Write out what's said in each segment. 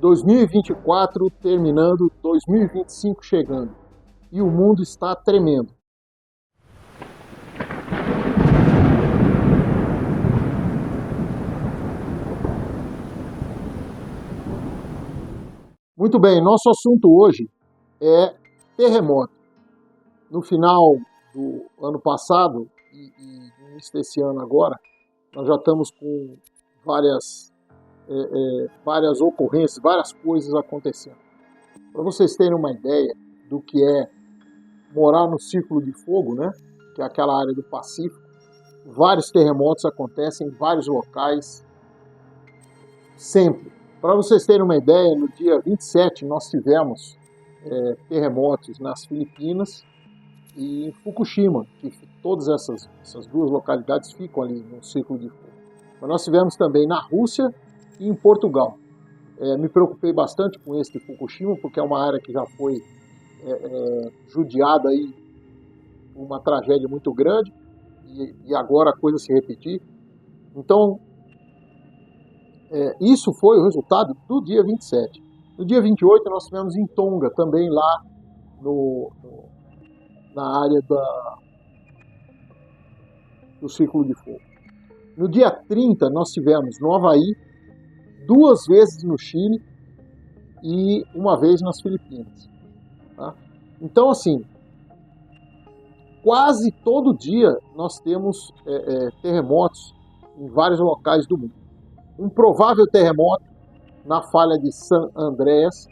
2024 terminando, 2025 chegando. E o mundo está tremendo. Muito bem, nosso assunto hoje é terremoto. No final do ano passado e no início desse ano agora, nós já estamos com várias ocorrências, várias coisas acontecendo. Para vocês terem uma ideia do que é morar no Círculo de Fogo, né, que é aquela área do Pacífico, vários terremotos acontecem em vários locais, sempre. Para vocês terem uma ideia, no dia 27 nós tivemos terremotos nas Filipinas e em Fukushima, que todas essas duas localidades ficam ali no Círculo de Fogo. Mas nós tivemos também na Rússia e em Portugal. Me preocupei bastante com esse de Fukushima, porque é uma área que já foi judiada aí por uma tragédia muito grande, e agora a coisa se repetir. Então, isso foi o resultado do dia 27. No dia 28 nós tivemos em Tonga, também lá na área do Círculo de Fogo. No dia 30 nós tivemos no Havaí, 2 vezes no Chile e 1 vez nas Filipinas. Tá? Então, assim, quase todo dia nós temos terremotos em vários locais do mundo. Um provável terremoto na falha de San Andreas,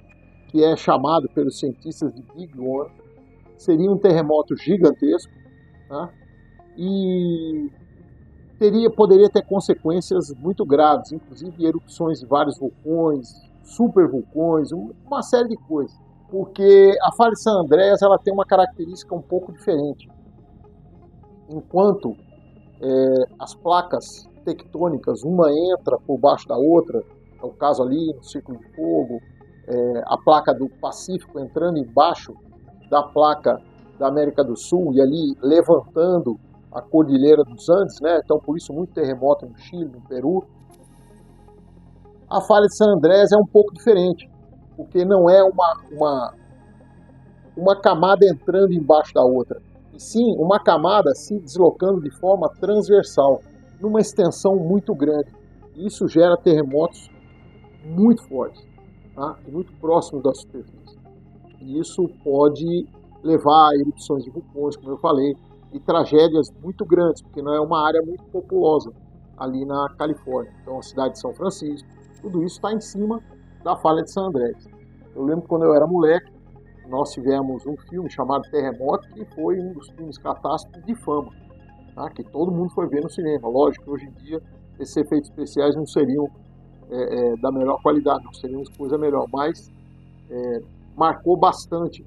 que é chamado pelos cientistas de Big One, seria um terremoto gigantesco, tá? E poderia ter consequências muito graves, inclusive erupções de vários vulcões, supervulcões, uma série de coisas. Porque a falha de San Andreas ela tem uma característica um pouco diferente. Enquanto as placas tectônicas, uma entra por baixo da outra, é o caso ali no Círculo de Fogo, a placa do Pacífico entrando embaixo da placa da América do Sul e ali levantando a Cordilheira dos Andes, né? Então por isso muito terremoto no Chile, no Peru. A falha de San Andreas é um pouco diferente, porque não é uma camada entrando embaixo da outra, e sim uma camada se deslocando de forma transversal, numa extensão muito grande. Isso gera terremotos muito fortes, tá? E muito próximos da superfície. E isso pode levar a erupções de vulcões, como eu falei, e tragédias muito grandes, porque não é uma área muito populosa ali na Califórnia. Então a cidade de São Francisco, tudo isso está em cima da falha de San Andreas. Eu lembro quando eu era moleque, nós tivemos um filme chamado Terremoto, que foi um dos filmes catástrofes de fama, tá? Que todo mundo foi ver no cinema. Lógico que hoje em dia esses efeitos especiais não seriam da melhor qualidade, não seriam coisa melhor, mas marcou bastante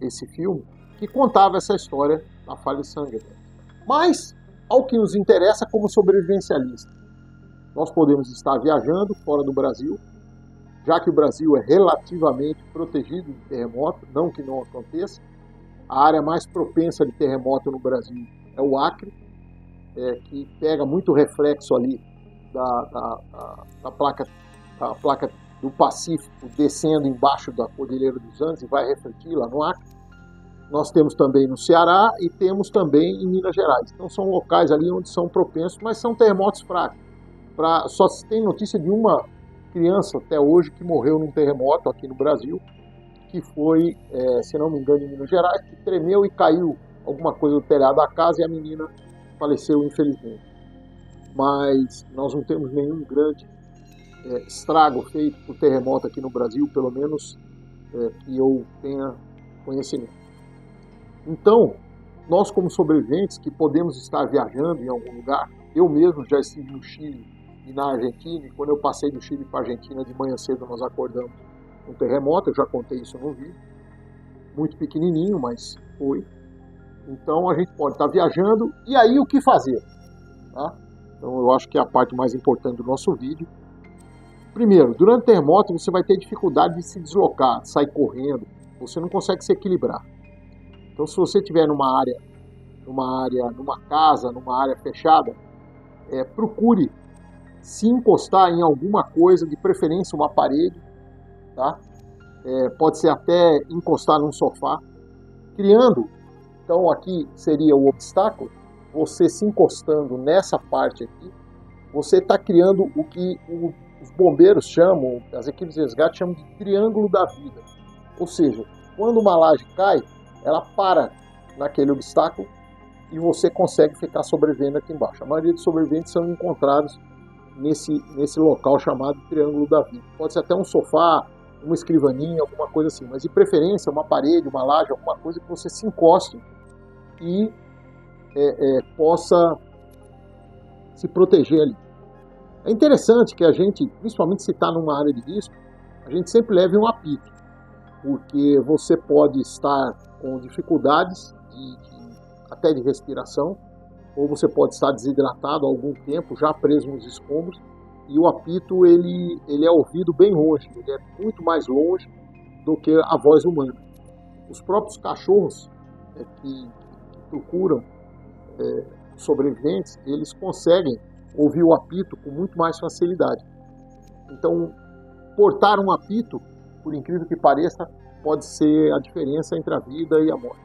esse filme, que contava essa história da falha de San Andreas. Mas, ao que nos interessa como sobrevivencialista, nós podemos estar viajando fora do Brasil, já que o Brasil é relativamente protegido de terremoto, não que não aconteça. A área mais propensa de terremoto no Brasil é o Acre, que pega muito reflexo ali da placa do Pacífico descendo embaixo da Cordilheira dos Andes e vai refletir lá no Acre. Nós temos também no Ceará e temos também em Minas Gerais. Então são locais ali onde são propensos, mas são terremotos fracos. Só se tem notícia de uma criança até hoje que morreu num terremoto aqui no Brasil, que foi, se não me engano, em Minas Gerais, que tremeu e caiu alguma coisa do telhado da casa e a menina faleceu, infelizmente. Mas nós não temos nenhum grande estrago feito por terremoto aqui no Brasil, pelo menos que eu tenha conhecimento. Então, nós como sobreviventes que podemos estar viajando em algum lugar, eu mesmo já estive no Chile e na Argentina, e quando eu passei do Chile para a Argentina de manhã cedo nós acordamos um terremoto, eu já contei isso no vídeo, muito pequenininho, mas foi. Então a gente pode estar viajando, e aí o que fazer? Tá? Então eu acho que é a parte mais importante do nosso vídeo. Primeiro, durante o terremoto você vai ter dificuldade de se deslocar, de sair correndo, você não consegue se equilibrar. Então se você estiver numa casa, numa área fechada, procure se encostar em alguma coisa, de preferência uma parede, tá? Pode ser até encostar num sofá, criando, então aqui seria o obstáculo, você se encostando nessa parte aqui, você está criando o que os bombeiros chamam, as equipes de resgate chamam de triângulo da vida. Ou seja, quando uma laje cai, ela para naquele obstáculo e você consegue ficar sobrevivendo aqui embaixo. A maioria dos sobreviventes são encontrados nesse local chamado triângulo da vida. Pode ser até um sofá, uma escrivaninha, alguma coisa assim, mas de preferência uma parede, uma laje, alguma coisa que você se encoste e possa se proteger ali. É interessante que a gente, principalmente se está numa área de risco, a gente sempre leve um apito, porque você pode estar com dificuldades até de respiração, ou você pode estar desidratado há algum tempo, já preso nos escombros, e o apito ele é ouvido bem longe, ele é muito mais longe do que a voz humana. Os próprios cachorros que procuram sobreviventes, eles conseguem ouvir o apito com muito mais facilidade. Então, portar um apito, por incrível que pareça, pode ser a diferença entre a vida e a morte.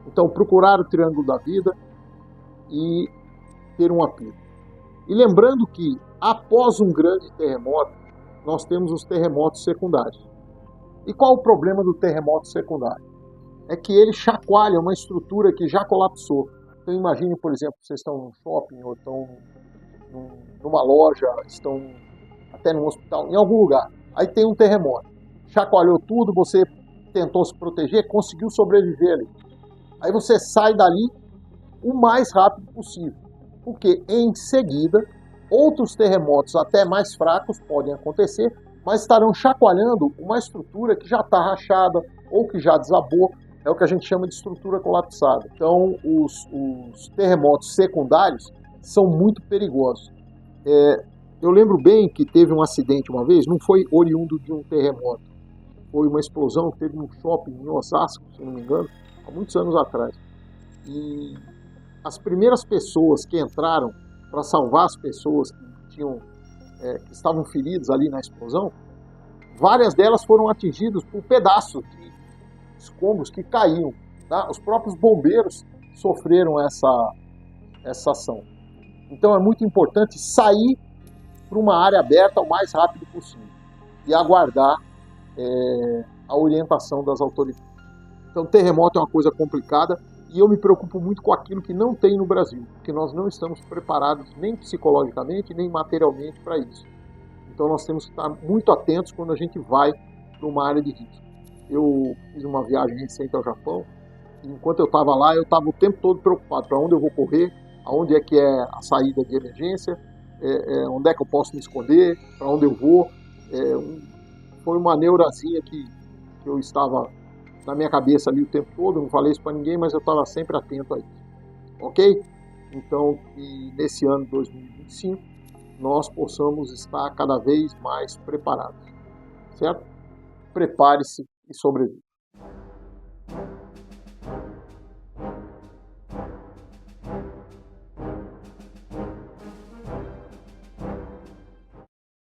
Então, procurar o triângulo da vida e ter um apito. E lembrando que, após um grande terremoto, nós temos os terremotos secundários. E qual o problema do terremoto secundário? É que ele chacoalha uma estrutura que já colapsou. Então imagine, por exemplo, vocês estão num shopping ou estão numa loja, estão até num hospital, em algum lugar. Aí tem um terremoto. Chacoalhou tudo, você tentou se proteger, conseguiu sobreviver ali. Aí você sai dali o mais rápido possível. Porque em seguida, outros terremotos até mais fracos podem acontecer, mas estarão chacoalhando uma estrutura que já está rachada ou que já desabou. É o que a gente chama de estrutura colapsada. Então, os terremotos secundários são muito perigosos. Eu lembro bem que teve um acidente uma vez, não foi oriundo de um terremoto, foi uma explosão que teve num shopping em Osasco, se não me engano, há muitos anos atrás. E as primeiras pessoas que entraram para salvar as pessoas que estavam feridas ali na explosão, várias delas foram atingidas por pedaços de escombros que caíam. Tá? Os próprios bombeiros sofreram essa ação. Então é muito importante sair para uma área aberta o mais rápido possível e aguardar a orientação das autoridades. Então terremoto é uma coisa complicada e eu me preocupo muito com aquilo que não tem no Brasil, porque nós não estamos preparados nem psicologicamente, nem materialmente para isso. Então nós temos que estar muito atentos quando a gente vai para uma área de risco. Eu fiz uma viagem recente ao Japão e enquanto eu estava lá, eu estava o tempo todo preocupado para onde eu vou correr, aonde é que é a saída de emergência, onde é que eu posso me esconder, para onde eu vou. Foi uma neurazinha que eu estava na minha cabeça ali o tempo todo, não falei isso para ninguém, mas eu estava sempre atento a isso. Ok? Então, que nesse ano de 2025, nós possamos estar cada vez mais preparados. Certo? Prepare-se e sobreviva.